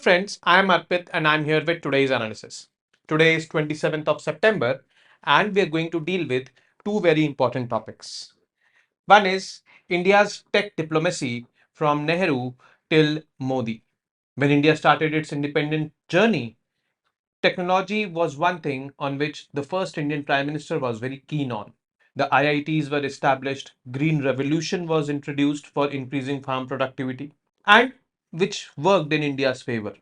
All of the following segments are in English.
friends, I am Arpit and I'm here with today's analysis. Today is 27th of September and we are going to deal with two very important topics. One is India's tech diplomacy from Nehru till Modi. When India started its independent journey, technology was one thing on which the first Indian Prime Minister was very keen on. The IITs were established, Green Revolution was introduced for increasing farm productivity, and which worked in India's favor.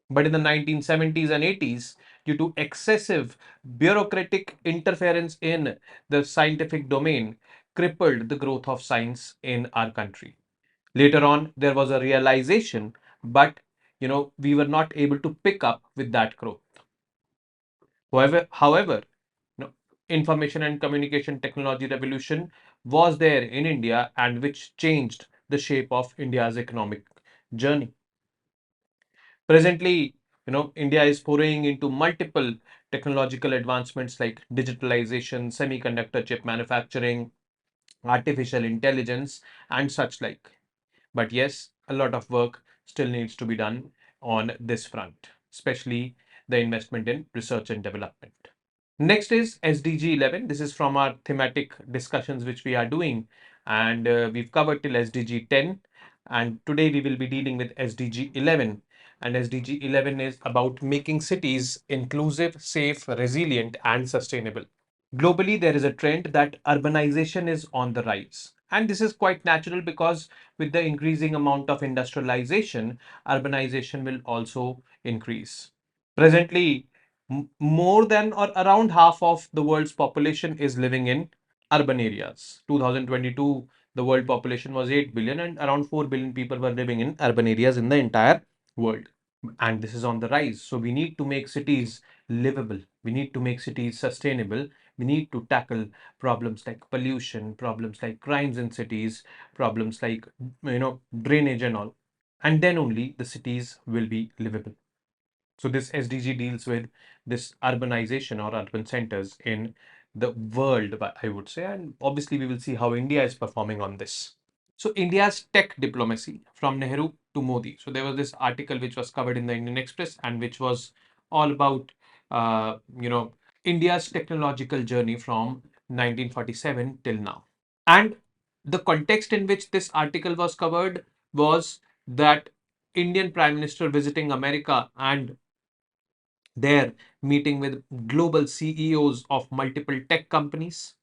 But in the 1970s and 80s, due to excessive bureaucratic interference in the scientific domain, crippled the growth of science in our country. Later on, there was a realization, but we were not able to pick up with that growth. However, information and communication technology revolution was there in India and which changed the shape of India's economic journey. Presently, India is foraying into multiple technological advancements like digitalization, semiconductor chip manufacturing, artificial intelligence, and such like. But yes, a lot of work still needs to be done on this front, especially the investment in research and development. Next is SDG 11. This is from our thematic discussions which we are doing, and we've covered till SDG 10. And today we will be dealing with SDG 11. And SDG 11 is about making cities inclusive, safe, resilient, and sustainable. Globally, there is a trend that urbanization is on the rise. And this is quite natural because with the increasing amount of industrialization, urbanization will also increase. Presently, more than or around half of the world's population is living in urban areas. 2022, the world population was 8 billion and around 4 billion people were living in urban areas in the entire world. And this is on the rise. So we need to make cities livable. We need to make cities sustainable. We need to tackle problems like pollution, problems like crimes in cities, problems like, drainage and all. And then only the cities will be livable. So this SDG deals with this urbanization or urban centers in the world, I would say. And obviously, we will see how India is performing on this. So India's tech diplomacy from Nehru to Modi. So there was this article which was covered in the Indian Express and which was all about, India's technological journey from 1947 till now. And the context in which this article was covered was that Indian Prime Minister visiting America and there meeting with global CEOs of multiple tech companies,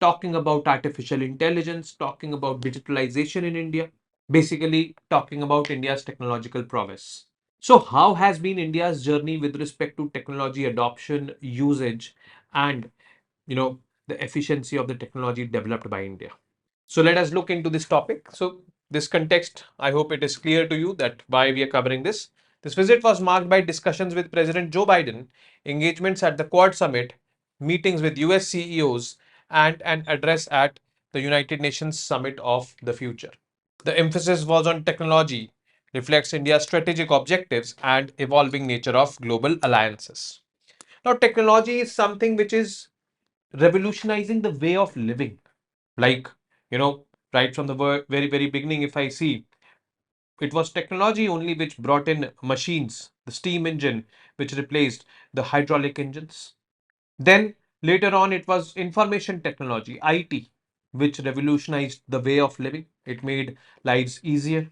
talking about artificial intelligence, talking about digitalization in India, basically talking about India's technological prowess. So, how has been India's journey with respect to technology adoption, usage, and the efficiency of the technology developed by India? So let us look into this topic. So this context, I hope it is clear to you that why we are covering this. This visit was marked by discussions with President Joe Biden, engagements at the Quad Summit, meetings with US CEOs, and an address at the United Nations Summit of the Future. The emphasis was on technology, reflects India's strategic objectives and evolving nature of global alliances. Now, technology is something which is revolutionizing the way of living. Like, you know, right from the very, very beginning, if I see, it was technology only which brought in machines, the steam engine, which replaced the hydraulic engines. Then later on, it was information technology, IT, which revolutionized the way of living. It made lives easier.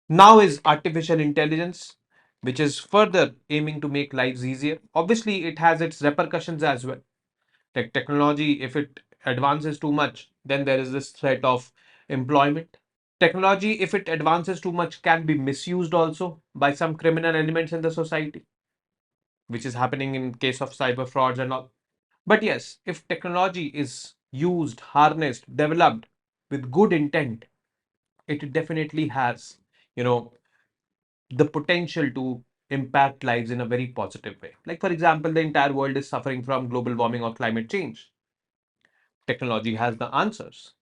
Now is artificial intelligence, which is further aiming to make lives easier. Obviously, it has its repercussions as well. Like technology, if it advances too much, then there is this threat of employment. Technology, if it advances too much, can be misused also by some criminal elements in the society, which is happening in case of cyber frauds and all. But yes, if technology is used, harnessed, developed with good intent, it definitely has, you know, the potential to impact lives in a very positive way. Like, for example, the entire world is suffering from global warming or climate change. Technology has the answers.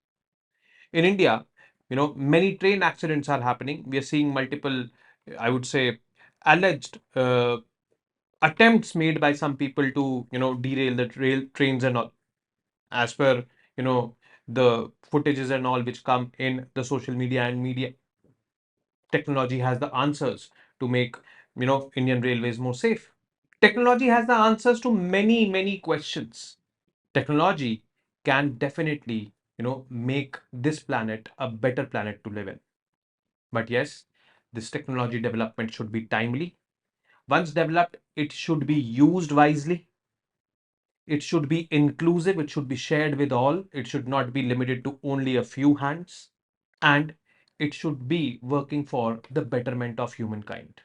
In India, many train accidents are happening. We are seeing multiple, I would say, alleged attempts made by some people to, derail the trains and all. As per, the footages and all which come in the social media and media, technology has the answers to make, Indian railways more safe. Technology has the answers to many, many questions. Technology can definitely, make this planet a better planet to live in. But yes, this technology development should be timely. Once developed, it should be used wisely. It should be inclusive. It should be shared with all. It should not be limited to only a few hands. And it should be working for the betterment of humankind.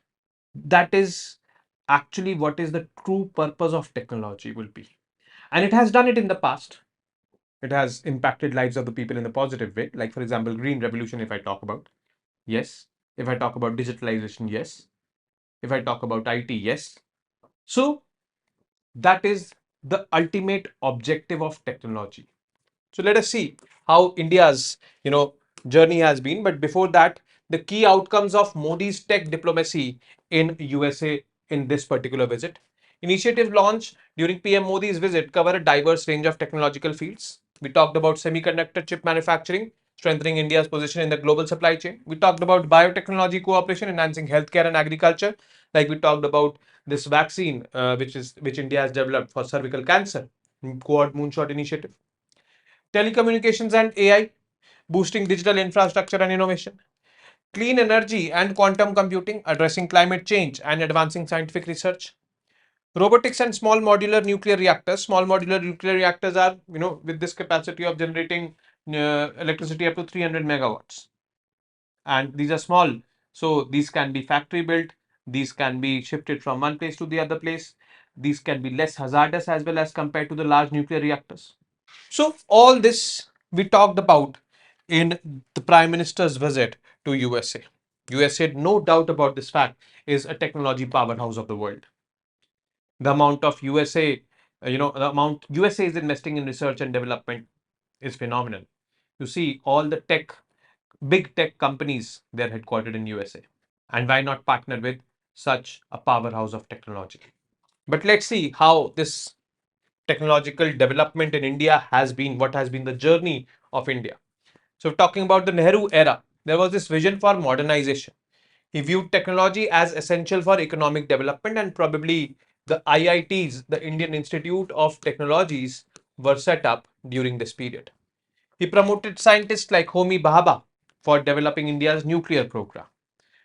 That is actually what is the true purpose of technology will be. And it has done it in the past. It has impacted lives of the people in a positive way. Like, for example, green revolution, if I talk about. Yes. If I talk about digitalization, yes. If I talk about IT, yes. So that is the ultimate objective of technology. So let us see how India's, journey has been. But before that, the key outcomes of Modi's tech diplomacy in USA in this particular visit. Initiatives launched during PM Modi's visit cover a diverse range of technological fields. We talked about semiconductor chip manufacturing, strengthening India's position in the global supply chain. We talked about biotechnology cooperation, enhancing healthcare and agriculture. Like we talked about this vaccine, which India has developed for cervical cancer, Quad Moonshot Initiative. Telecommunications and AI, boosting digital infrastructure and innovation. Clean energy and quantum computing, addressing climate change and advancing scientific research. Robotics and small modular nuclear reactors. Small modular nuclear reactors are, with this capacity of generating electricity up to 300 megawatts. And these are small. So these can be factory built. These can be shifted from one place to the other place. These can be less hazardous as well as compared to the large nuclear reactors. So all this we talked about in the Prime Minister's visit to USA. USA, no doubt about this fact, is a technology powerhouse of the world. The amount of USA, the amount USA is investing in research and development is phenomenal. You see, all the big tech companies, they're headquartered in USA. And why not partner with such a powerhouse of technology? But let's see how this technological development in India has been, what has been the journey of India. So, talking about the Nehru era, there was this vision for modernization. He viewed technology as essential for economic development, and probably the IITs, the Indian Institute of Technologies, were set up during this period. He promoted scientists like Homi Bhabha for developing India's nuclear program,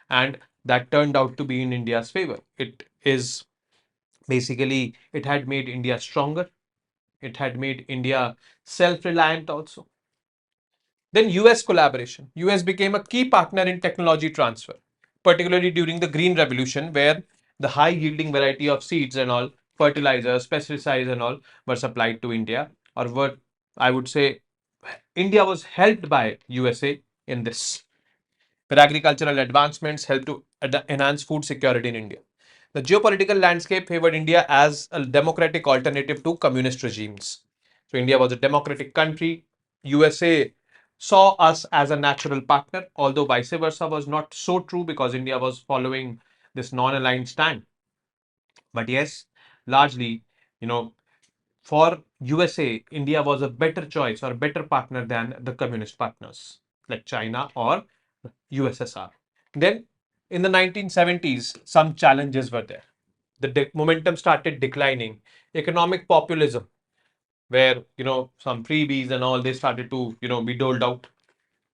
and that turned out to be in India's favor. It had made India stronger. It had made India self-reliant also. Then US collaboration. US became a key partner in technology transfer, particularly during the Green Revolution, where the high yielding variety of seeds and all, fertilizers, pesticides and all were supplied to India, or were, I would say, India was helped by USA in this, where agricultural advancements helped to enhance food security in India. The geopolitical landscape favored India as a democratic alternative to communist regimes. So India was a democratic country. USA saw us as a natural partner, although vice versa was not so true because India was following this non-aligned stand. But yes, largely, you know, for USA, India was a better choice or better partner than the communist partners like China or USSR. Then in the 1970s, some challenges were there. The momentum started declining. Economic populism, where some freebies and all they started to be doled out,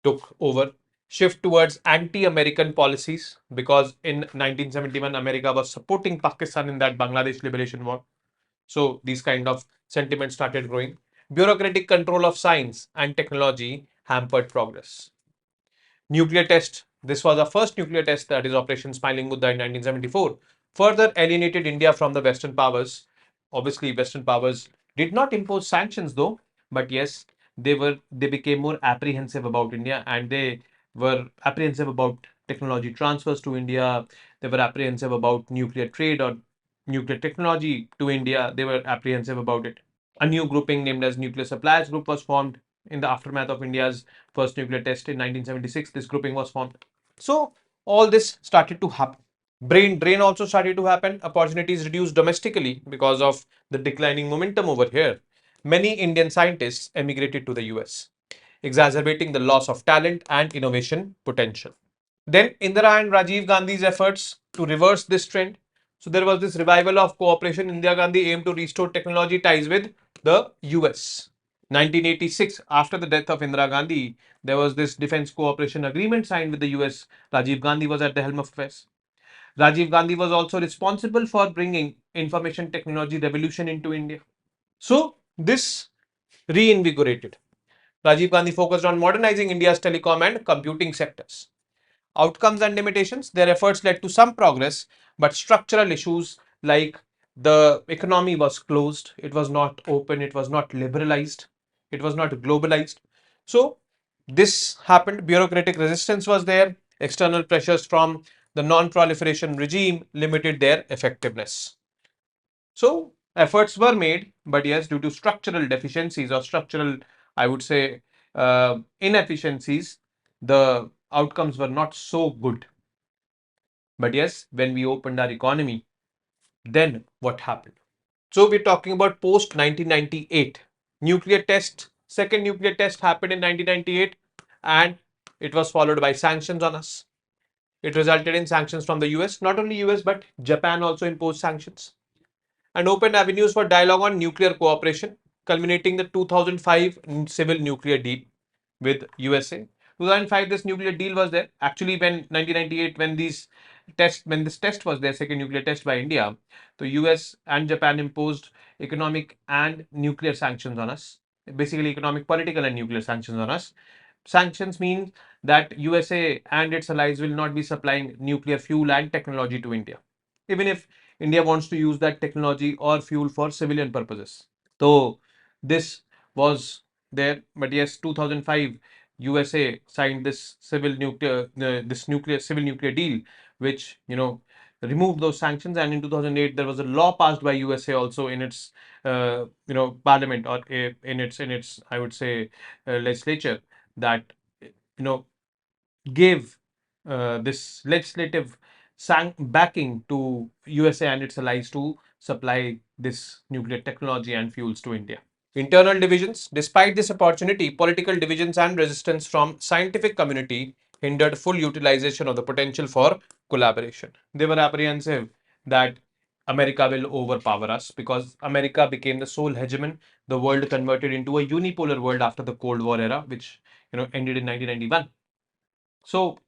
took over. Shift towards anti-American policies because in 1971 America was supporting Pakistan in that Bangladesh liberation war. So these kind of sentiments started growing. Bureaucratic control of science and technology hampered progress. Nuclear test. This was the first nuclear test, that is Operation Smiling Buddha in 1974. Further alienated India from the Western powers. Obviously, Western powers did not impose sanctions though, but yes, they became more apprehensive about India, and they were apprehensive about technology transfers to India. They were apprehensive about nuclear trade or nuclear technology to India. They were apprehensive about it. A new grouping named as Nuclear Suppliers Group was formed in the aftermath of India's first nuclear test in 1976. This grouping was formed. So all this started to happen. Brain drain also started to happen. Opportunities reduced domestically because of the declining momentum over here. Many Indian scientists emigrated to the US, exacerbating the loss of talent and innovation potential. Then Indira and Rajiv Gandhi's efforts to reverse this trend. So there was this revival of cooperation. Indira Gandhi aimed to restore technology ties with the US. 1986, after the death of Indira Gandhi, there was this defense cooperation agreement signed with the US. Rajiv Gandhi was at the helm of affairs. Rajiv Gandhi was also responsible for bringing information technology revolution into India. So this reinvigorated. Rajiv Gandhi focused on modernizing India's telecom and computing sectors. Outcomes and limitations, their efforts led to some progress, but structural issues like the economy was closed, it was not open, it was not liberalized, it was not globalized. So this happened, bureaucratic resistance was there, external pressures from the non-proliferation regime limited their effectiveness. So efforts were made, but yes, due to structural deficiencies or structural, I would say, inefficiencies, the outcomes were not so good. But yes, when we opened our economy, then what happened? So we're talking about post 1998 nuclear test. Second nuclear test happened in 1998, and it was followed by sanctions on us. It resulted in sanctions from the US. Not only US, but Japan also imposed sanctions and opened avenues for dialogue on nuclear cooperation, culminating the 2005 civil nuclear deal with USA. 2005, this nuclear deal was there. Actually, when 1998, when this test was there, second nuclear test by India, the US and Japan imposed economic and nuclear sanctions on us. Basically, economic, political, and nuclear sanctions on us. Sanctions mean that USA and its allies will not be supplying nuclear fuel and technology to India, even if India wants to use that technology or fuel for civilian purposes. So this was there, but yes, 2005 USA signed this civil nuclear deal, which removed those sanctions. And in 2008, there was a law passed by USA also in its parliament, or in its I would say legislature, that you know gave this legislative backing to USA and its allies to supply this nuclear technology and fuels to India. Internal divisions. Despite this opportunity, political divisions and resistance from scientific community hindered full utilization of the potential for collaboration. They were apprehensive that America will overpower us, because America became the sole hegemon. The world converted into a unipolar world after the Cold War era, which ended in 1991. So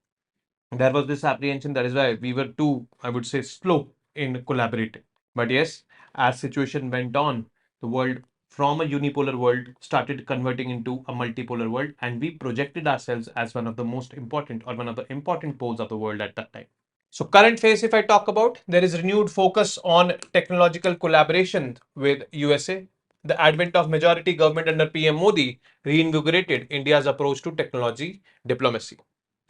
there was this apprehension. That is why we were too, I would say, slow in collaborating. But yes, as situation went on, the world from a unipolar world started converting into a multipolar world, and we projected ourselves as one of the most important, or one of the important poles of the world at that time. So current phase, if I talk about, there is renewed focus on technological collaboration with USA. The advent of majority government under PM Modi reinvigorated India's approach to technology diplomacy.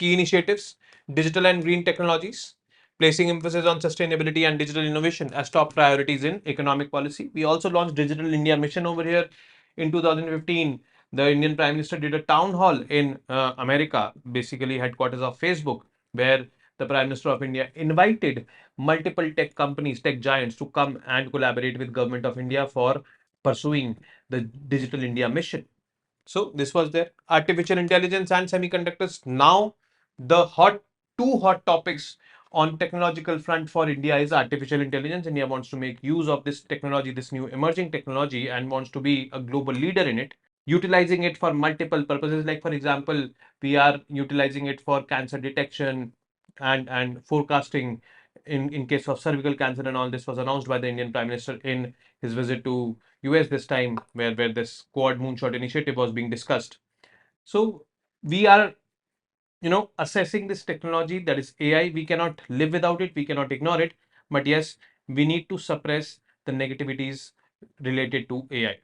Key initiatives: digital and green technologies, placing emphasis on sustainability and digital innovation as top priorities in economic policy. We also launched Digital India Mission over here in 2015. The Indian Prime Minister did a town hall in America, basically headquarters of Facebook, where the Prime Minister of India invited multiple tech companies, tech giants, to come and collaborate with Government of India for pursuing the Digital India Mission. So this was there. Artificial intelligence and semiconductors. Now the two hot topics on technological front for India is artificial intelligence. India wants to make use of this technology, this new emerging technology, and wants to be a global leader in it, utilizing it for multiple purposes. Like for example, we are utilizing it for cancer detection and forecasting. In case of cervical cancer, and all this was announced by the Indian Prime Minister in his visit to US this time, where this Quad Moonshot initiative was being discussed. So we are assessing this technology, that is AI. We cannot live without it, we cannot ignore it, but yes, we need to suppress the negativities related to AI.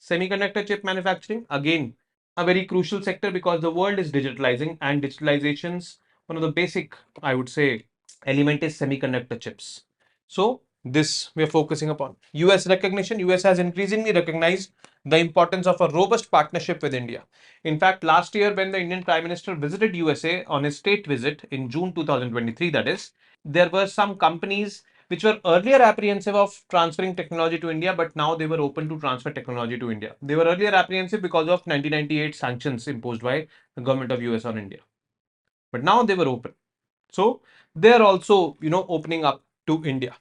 Semiconductor chip manufacturing, again, a very crucial sector, because the world is digitalizing, and digitalization's one of the basic, I would say, element is semiconductor chips. So this we are focusing upon. US recognition. US has increasingly recognized the importance of a robust partnership with India. In fact, last year when the Indian Prime Minister visited USA on his state visit in June 2023, that is, there were some companies which were earlier apprehensive of transferring technology to India, but now they were open to transfer technology to India. They were earlier apprehensive because of 1998 sanctions imposed by the government of US on India. But now they were open. So they're also, opening up to India.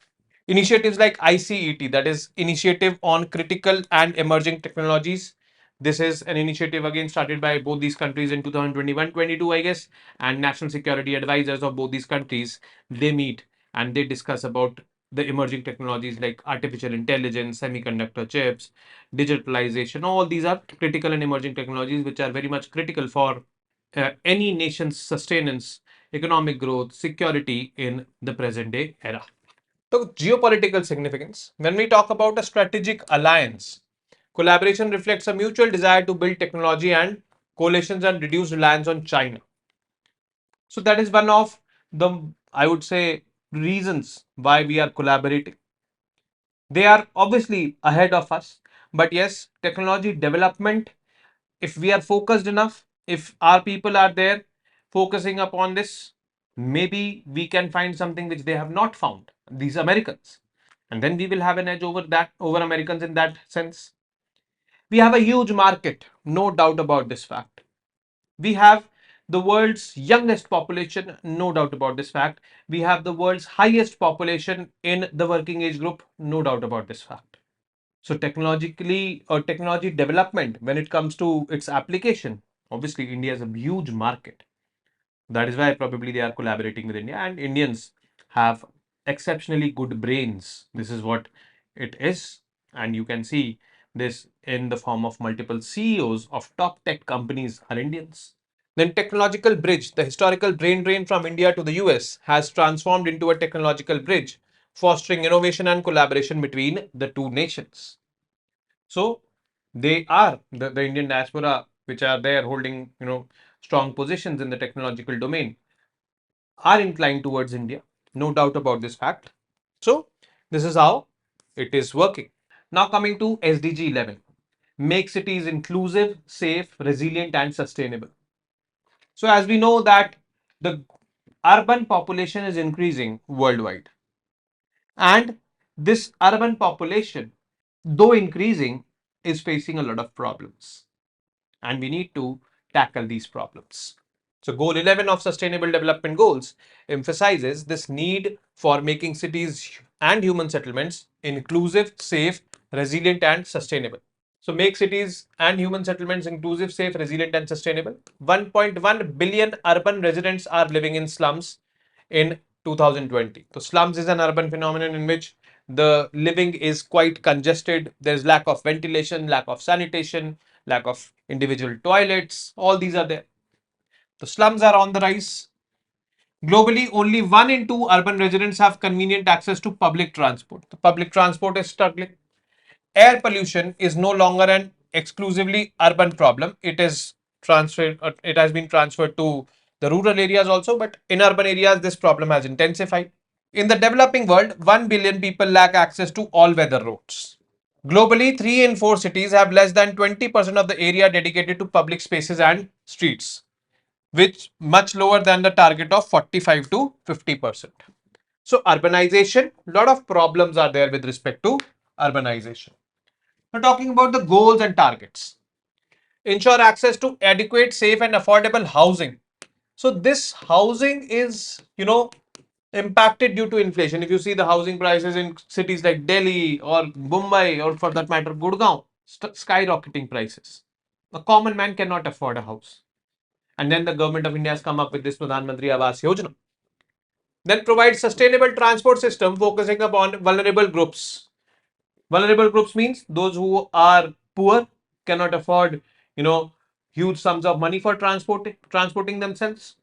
Initiatives like ICET, that is Initiative on Critical and Emerging Technologies. This is an initiative again started by both these countries in 2021-22, I guess, and national security advisors of both these countries, they meet and they discuss about the emerging technologies like artificial intelligence, semiconductor chips, digitalization. All these are critical and emerging technologies which are very much critical for any nation's sustenance, economic growth, security in the present day era. So, geopolitical significance. When we talk about a strategic alliance, collaboration reflects a mutual desire to build technology and coalitions and reduce reliance on China. So, that is one of the, I would say, reasons why we are collaborating. They are obviously ahead of us, but yes, technology development, if we are focused enough, if our people are there focusing upon this, maybe we can find something which they have not found, these Americans. And then we will have an edge over Americans in that sense. We have a huge market, no doubt about this fact. We have the world's youngest population, no doubt about this fact. We have the world's highest population in the working age group, no doubt about this fact. So technologically or technology development, when it comes to its application, obviously India is a huge market. That is why probably they are collaborating with India, and Indians have exceptionally good brains. This is what it is. And you can see this in the form of multiple CEOs of top tech companies are Indians. Then technological bridge, the historical brain drain from India to the US has transformed into a technological bridge, fostering innovation and collaboration between the two nations. So they are the Indian diaspora, which are there holding, strong positions in the technological domain, are inclined towards India. No doubt about this fact. So this is how it is working. Now coming to SDG 11, make cities inclusive, safe, resilient, and sustainable. So as we know that the urban population is increasing worldwide, and this urban population, though increasing, is facing a lot of problems, and we need to tackle these problems. So, Goal 11 of Sustainable Development Goals emphasizes this need for making cities and human settlements inclusive, safe, resilient, and sustainable. So, make cities and human settlements inclusive, safe, resilient, and sustainable. 1.1 billion urban residents are living in slums in 2020. So, slums is an urban phenomenon in which the living is quite congested. There's lack of ventilation, lack of sanitation, lack of individual toilets. All these are there. The slums are on the rise. Globally, only 1 in 2 urban residents have convenient access to public transport. The public transport is struggling. Air pollution is no longer an exclusively urban problem. It is transferred, it has been transferred to the rural areas also, but in urban areas, this problem has intensified. In the developing world, 1 billion people lack access to all weather roads. Globally, 3 in 4 cities have less than 20% of the area dedicated to public spaces and streets, which much lower than the target of 45 to 50%. So urbanization, a lot of problems are there with respect to urbanization. Now talking about the goals and targets. Ensure access to adequate, safe and affordable housing. So this housing is, impacted due to inflation. If you see the housing prices in cities like Delhi or Mumbai or for that matter Gurgaon, skyrocketing prices. A common man cannot afford a house. And then the government of India has come up with this Pradhan Mantri Awas Yojana. Then provide sustainable transport system focusing upon vulnerable groups. Vulnerable groups means those who are poor, cannot afford, you know, huge sums of money for transporting themselves,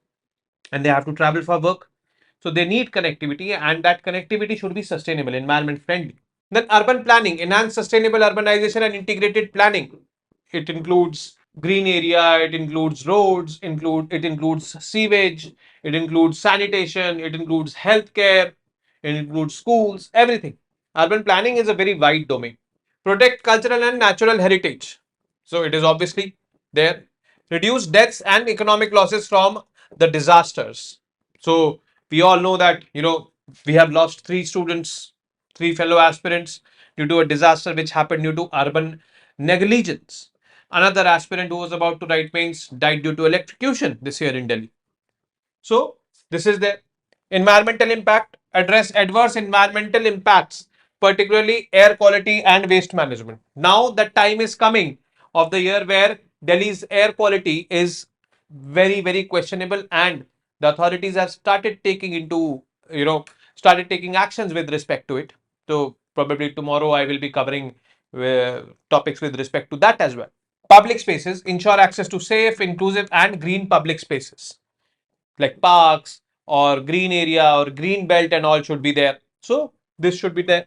and they have to travel for work. So they need connectivity, and that connectivity should be sustainable, environment friendly. Then urban planning, enhance sustainable urbanization and integrated planning. It includes green area, it includes roads, it includes sewage, it includes sanitation, it includes healthcare, it includes schools, everything. Urban planning is a very wide domain. Protect cultural and natural heritage. So it is obviously there. Reduce deaths and economic losses from the disasters. So we all know that, we have lost 3 students, 3 fellow aspirants due to a disaster which happened due to urban negligence. Another aspirant who was about to write mains died due to electrocution this year in Delhi. So this is there. Environmental impact, address adverse environmental impacts, particularly air quality and waste management. Now the time is coming of the year where Delhi's air quality is very questionable, and the authorities have started taking started taking actions with respect to it. So probably tomorrow I will be covering topics with respect to that as well. Public spaces ensure access to safe, inclusive and green public spaces like parks or green area or green belt and all should be there. So this should be there.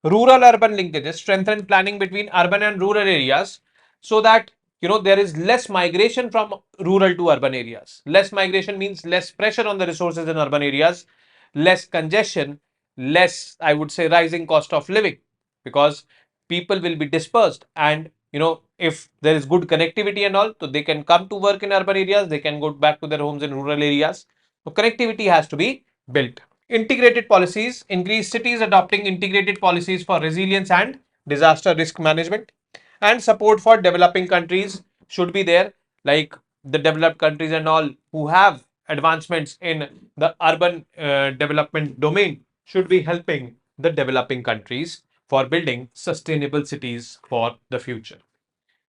Rural urban linkages strengthen planning between urban and rural areas so that there is less migration from rural to urban areas. Less migration means less pressure on the resources in urban areas, less congestion, less, I would say, rising cost of living, because people will be dispersed, and if there is good connectivity and all, so they can come to work in urban areas, they can go back to their homes in rural areas. So connectivity has to be built. Integrated policies increase cities adopting integrated policies for resilience and disaster risk management, and support for developing countries should be there, like the developed countries and all who have advancements in the urban development domain should be helping the developing countries for building sustainable cities for the future.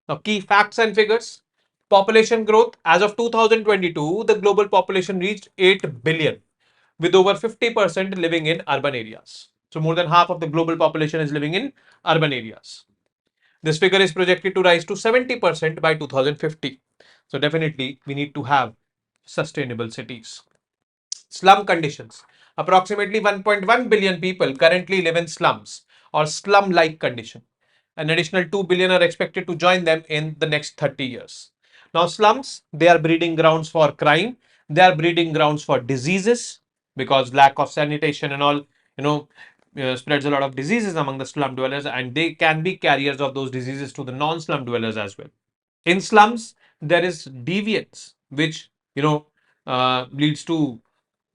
Now, key facts and figures. Population growth as of 2022, the global population reached 8 billion, with over 50% living in urban areas. So, more than half of the global population is living in urban areas. This figure is projected to rise to 70% by 2050. So, definitely, we need to have sustainable cities. Slum conditions. Approximately 1.1 billion people currently live in slums or slum like condition. An additional 2 billion are expected to join them in the next 30 years. Now, slums, they are breeding grounds for crime, they are breeding grounds for diseases, because lack of sanitation and all, spreads a lot of diseases among the slum dwellers, and they can be carriers of those diseases to the non slum dwellers as well. In slums, there is deviance, which leads to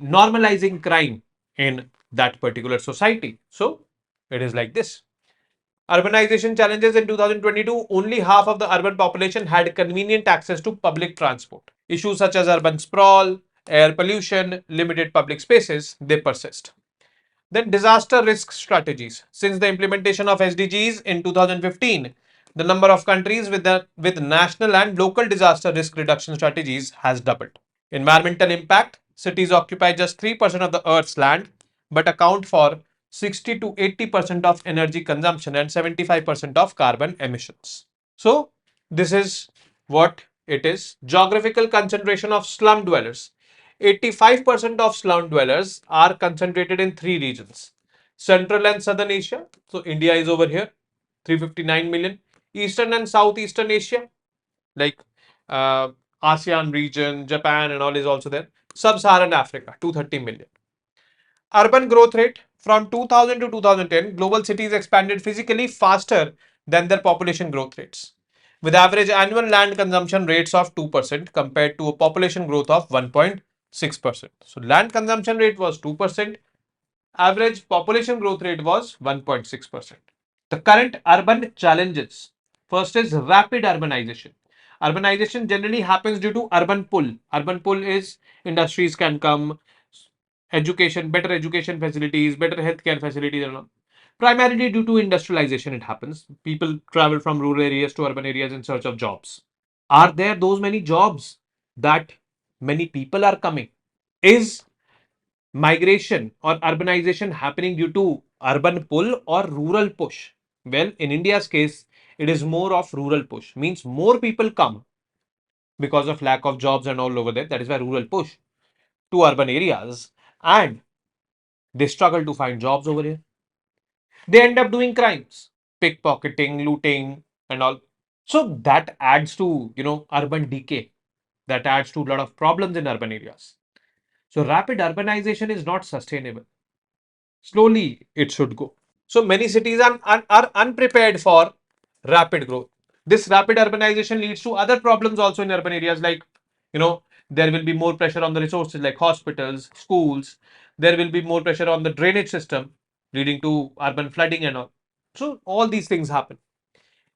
normalizing crime in that particular society. So it is like this. Urbanization challenges. In 2022, only half of the urban population had convenient access to public transport. Issues such as urban sprawl, air pollution, limited public spaces, they persist. Then disaster risk strategies. Since the implementation of SDGs in 2015, the number of countries with national and local disaster risk reduction strategies has doubled. Environmental impact. Cities occupy just 3% of the Earth's land, but account for 60 to 80% of energy consumption and 75% of carbon emissions. So, this is what it is. Geographical concentration of slum dwellers. 85% of slum dwellers are concentrated in three regions: Central and Southern Asia. So, India is over here, 359 million. Eastern and Southeastern Asia, like uh, ASEAN region, Japan, and all is also there. Sub-Saharan Africa, 230 million. Urban growth rate. From 2000 to 2010, global cities expanded physically faster than their population growth rates, with average annual land consumption rates of 2% compared to a population growth of 1.6%. So, land consumption rate was 2%, average population growth rate was 1.6%. The current urban challenges. First is rapid urbanization. Urbanization generally happens due to urban pull. Urban pull is industries can come, better education facilities, better healthcare facilities, and all. Primarily due to industrialization, it happens. People travel from rural areas to urban areas in search of jobs. Are there those many jobs that many people are coming? Is migration or urbanization happening due to urban pull or rural push? Well, in India's case, it is more of rural push. Means more people come because of lack of jobs and all over there. That is why rural push to urban areas, and they struggle to find jobs over here. They end up doing crimes, pickpocketing, looting, and all. So that adds to urban decay. That adds to a lot of problems in urban areas. So rapid urbanization is not sustainable. Slowly, it should go. So many cities are unprepared for rapid growth. This rapid urbanization leads to other problems also in urban areas, like, there will be more pressure on the resources like hospitals, schools. There will be more pressure on the drainage system, leading to urban flooding and all. So all these things happen.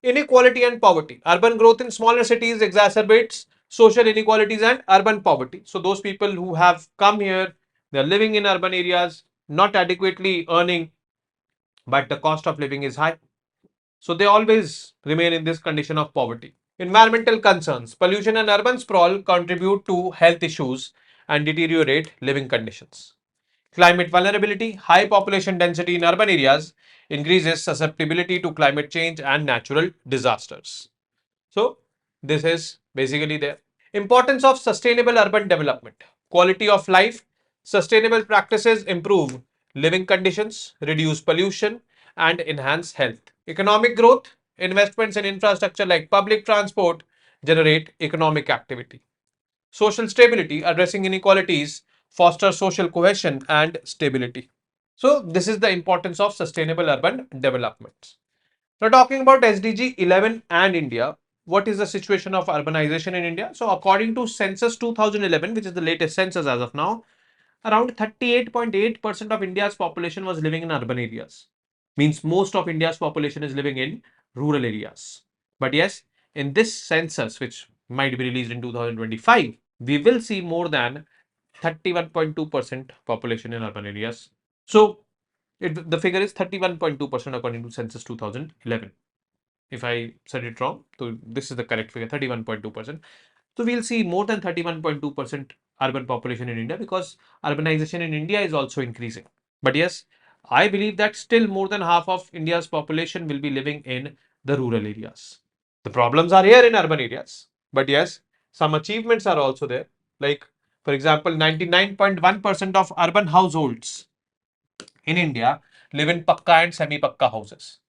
Inequality and poverty. Urban growth in smaller cities exacerbates social inequalities and urban poverty. So those people who have come here, They are living in urban areas, not adequately earning, but the cost of living is high. So they always remain in this condition of poverty. Environmental concerns, pollution and urban sprawl contribute to health issues and deteriorate living conditions. Climate vulnerability, high population density in urban areas increases susceptibility to climate change and natural disasters. So this is basically there. Importance of sustainable urban development. Quality of life. Sustainable practices improve living conditions, reduce pollution, and enhance health. Economic growth. Investments in infrastructure like public transport generate economic activity. Social stability. Addressing inequalities foster social cohesion and stability. So, this is the importance of sustainable urban development. Now, talking about SDG 11 and India, what is the situation of urbanization in India? So, according to Census 2011, which is the latest census as of now, around 38.8% of India's population was living in urban areas. Means most of India's population is living in rural areas. But yes, in this census, which might be released in 2025, we will see more than 31.2% population in urban areas. So, the figure is 31.2% according to census 2011. If I said it wrong, so this is the correct figure, 31.2%. So we'll see more than 31.2% urban population in India because urbanization in India is also increasing. But yes, I believe that still more than half of India's population will be living in the rural areas. The problems are here in urban areas, but yes, some achievements are also there. Like, for example, 99.1% of urban households in India live in pakka and semi-pakka houses.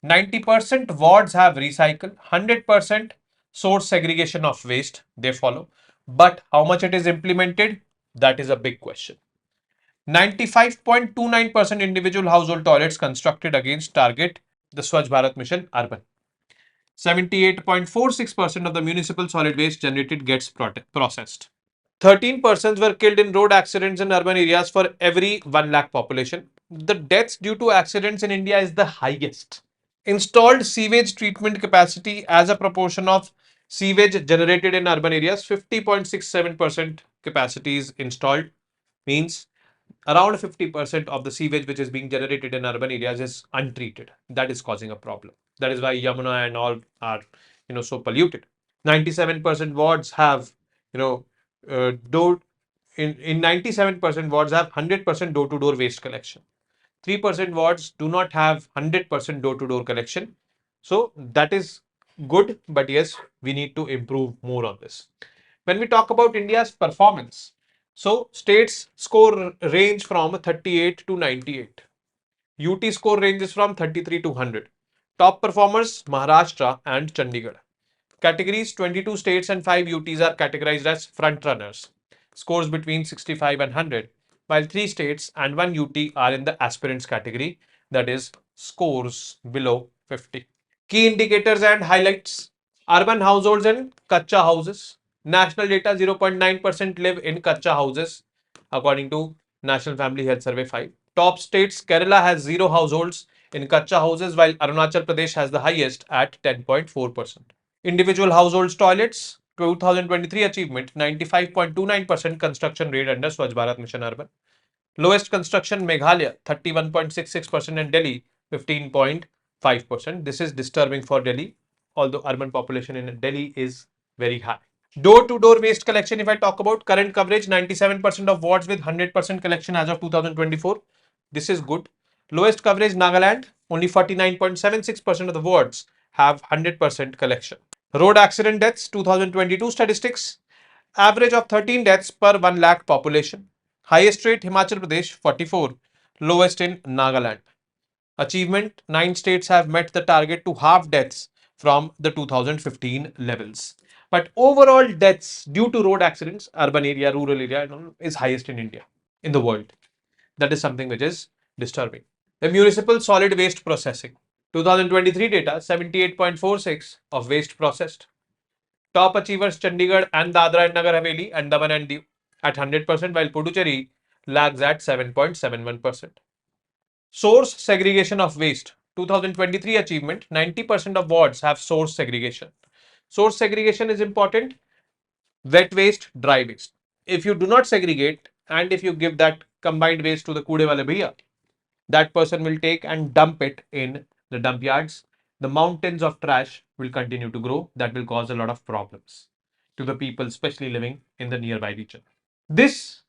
90% wards have recycle, 100% source segregation of waste they follow. But how much it is implemented? That is a big question. 95.29% individual household toilets constructed against target the Swachh Bharat Mission urban. 78.46% of the municipal solid waste generated gets processed. 13 persons were killed in road accidents in urban areas for every 1 lakh population. The deaths due to accidents in India is the highest. Installed sewage treatment capacity as a proportion of sewage generated in urban areas, 50.67% capacity is installed, means around 50% of the sewage which is being generated in urban areas is untreated. That is causing a problem. That is why Yamuna and all are so polluted. 97% wards have door in 97% wards have 100% door to door waste collection. 3% wards do not have 100% door to door collection. So that is good, but yes, we need to improve more on this. When we talk about India's performance, so states score range from 38 to 98. UT score ranges from 33 to 100. Top performers Maharashtra and Chandigarh. Categories: 22 states and 5 UTs are categorized as front runners. Scores between 65 and 100, while 3 states and 1 UT are in the aspirants category, that is scores below 50. Key indicators and highlights: urban households and kacha houses. National data: 0.9% live in kacha houses according to National Family Health Survey 5. Top states: Kerala has 0 households in kacha houses, while Arunachal Pradesh has the highest at 10.4%. Individual households toilets: 2023 achievement 95.29% construction rate under Swachh Bharat Mission Urban. Lowest construction Meghalaya 31.66% and Delhi 15.5%. This is disturbing for Delhi, although urban population in Delhi is very high. Door to door waste collection, if I talk about current coverage, 97% of wards with 100% collection as of 2024. This is good. Lowest coverage Nagaland, only 49.76% of the wards have 100% collection. Road accident deaths 2022 statistics. Average of 13 deaths per 1 lakh population. Highest rate Himachal Pradesh 44. Lowest in Nagaland. Achievement: 9 states have met the target to halve deaths from the 2015 levels. But overall deaths due to road accidents, urban area, rural area, is highest in India, in the world. That is something which is disturbing. The municipal solid waste processing. 2023 data: 78.46 of waste processed. Top achievers Chandigarh and Dadra and Nagar Haveli and Daman and Diu at 100%, while Puducherry lags at 7.71%. Source segregation of waste. 2023 achievement: 90% of wards have source segregation. Source segregation is important. Wet waste, dry waste. If you do not segregate and if you give that combined waste to the kude wale bhaiya. That person will take and dump it in the dump yards. The mountains of trash will continue to grow. That will cause a lot of problems to the people, especially living in the nearby region. This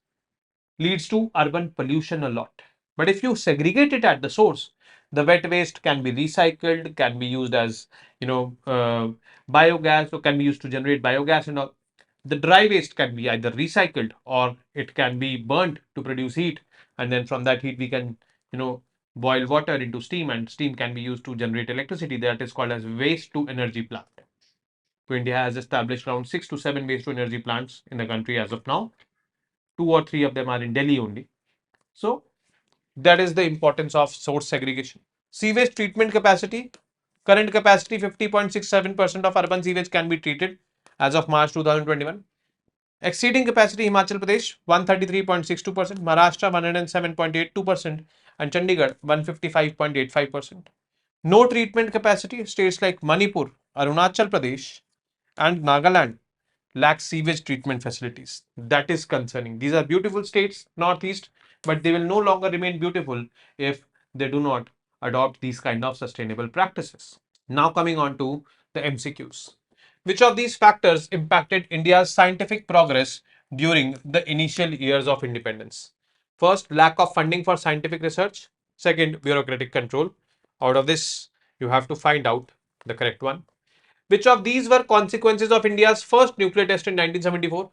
leads to urban pollution a lot. But if you segregate it at the source, the wet waste can be recycled, can be used as biogas, or can be used to generate biogas, and all. The dry waste can be either recycled or it can be burnt to produce heat, and then from that heat we can boil water into steam, and steam can be used to generate electricity. That is called as waste to energy plant. So India has established around 6 to 7 waste to energy plants in the country as of now. 2 or 3 of them are in Delhi only. So that is the importance of source segregation. Sewage treatment capacity. Current capacity 50.67% of urban sewage can be treated as of March 2021. Exceeding capacity Himachal Pradesh 133.62%, Maharashtra 107.82%, and Chandigarh 155.85%. No treatment capacity states like Manipur, Arunachal Pradesh, and Nagaland lack sewage treatment facilities. That is concerning. These are beautiful states, Northeast, but they will no longer remain beautiful if they do not adopt these kind of sustainable practices. Now coming on to the MCQs. Which of these factors impacted India's scientific progress during the initial years of independence? First, lack of funding for scientific research. Second, bureaucratic control. Out of this, you have to find out the correct one. Which of these were consequences of India's first nuclear test in 1974?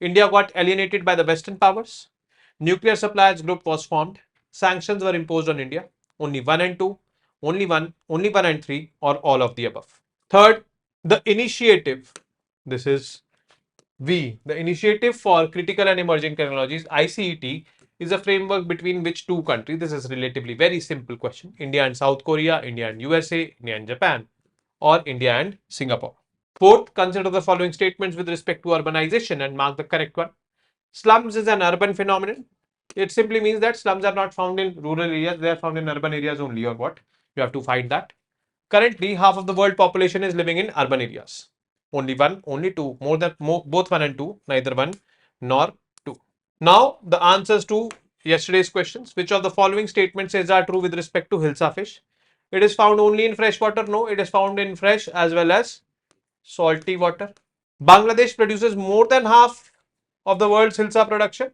India got alienated by the Western powers. Nuclear suppliers group was formed. Sanctions were imposed on India. Only one and two, only one and three, or all of the above. Third, the initiative. This is V. The Initiative for Critical and Emerging Technologies (ICET) is a framework between which two countries? This is relatively very simple question. India and South Korea, India and USA, India and Japan, or India and Singapore. Fourth, consider the following statements with respect to urbanization and mark the correct one. Slums is an urban phenomenon. It simply means that slums are not found in rural areas, they are found in urban areas only, or what? You have to find that. Currently, half of the world population is living in urban areas. Only one, only two, both one and two, neither one nor two. Now, the answers to yesterday's questions. Which of the following statements are true with respect to Hilsa fish? It is found only in fresh water. No, it is found in fresh as well as salty water. Bangladesh produces more than half of the world's Hilsa production.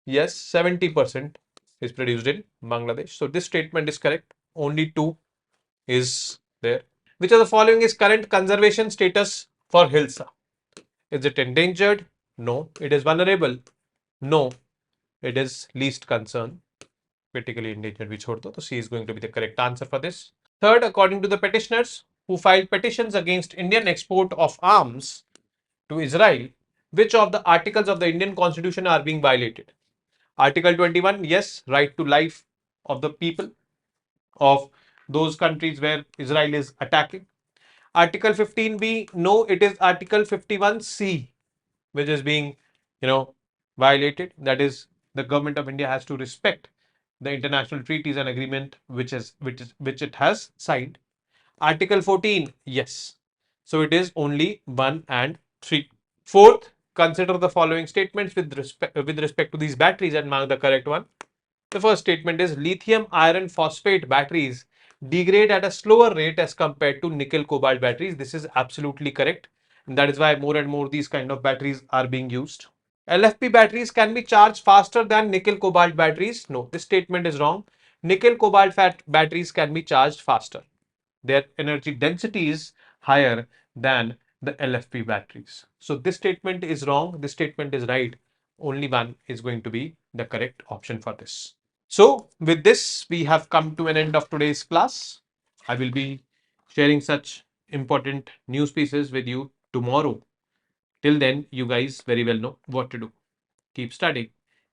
Yes, 70% is produced in Bangladesh. So this statement is correct. Only two is there. Which of the following is current conservation status for Hilsa? Is it endangered? No. It is vulnerable? No. It is least concern. Critically endangered, we chhod do. So C is going to be the correct answer for this. Third, according to the petitioners who filed petitions against Indian export of arms to Israel, which of the articles of the Indian Constitution are being violated? Article 21, yes, right to life of the people of those countries where Israel is attacking. Article 15B, no, it is Article 51C which is being, violated. That is, the government of India has to respect the international treaties and agreement which it has signed. Article 14, yes. So it is only 1 and 3. Fourth, consider the following statements with respect to these batteries and mark the correct one. The first statement is lithium iron phosphate batteries degrade at a slower rate as compared to nickel cobalt batteries. This is absolutely correct. And that is why more and more these kind of batteries are being used. LFP batteries can be charged faster than nickel cobalt batteries. No, this statement is wrong. Nickel cobalt batteries can be charged faster. Their energy density is higher than the LFP batteries. So this statement is wrong. This statement is right. Only one is going to be the correct option for this. So with this, we have come to an end of today's class. I will be sharing such important news pieces with you tomorrow. Till then, you guys very well know what to do. Keep studying,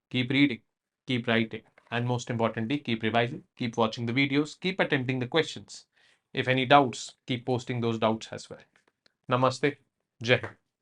keep reading, keep writing, and most importantly, keep revising, keep watching the videos, keep attempting the questions. If any doubts, keep posting those doubts as well. Namaste. Jai Hind.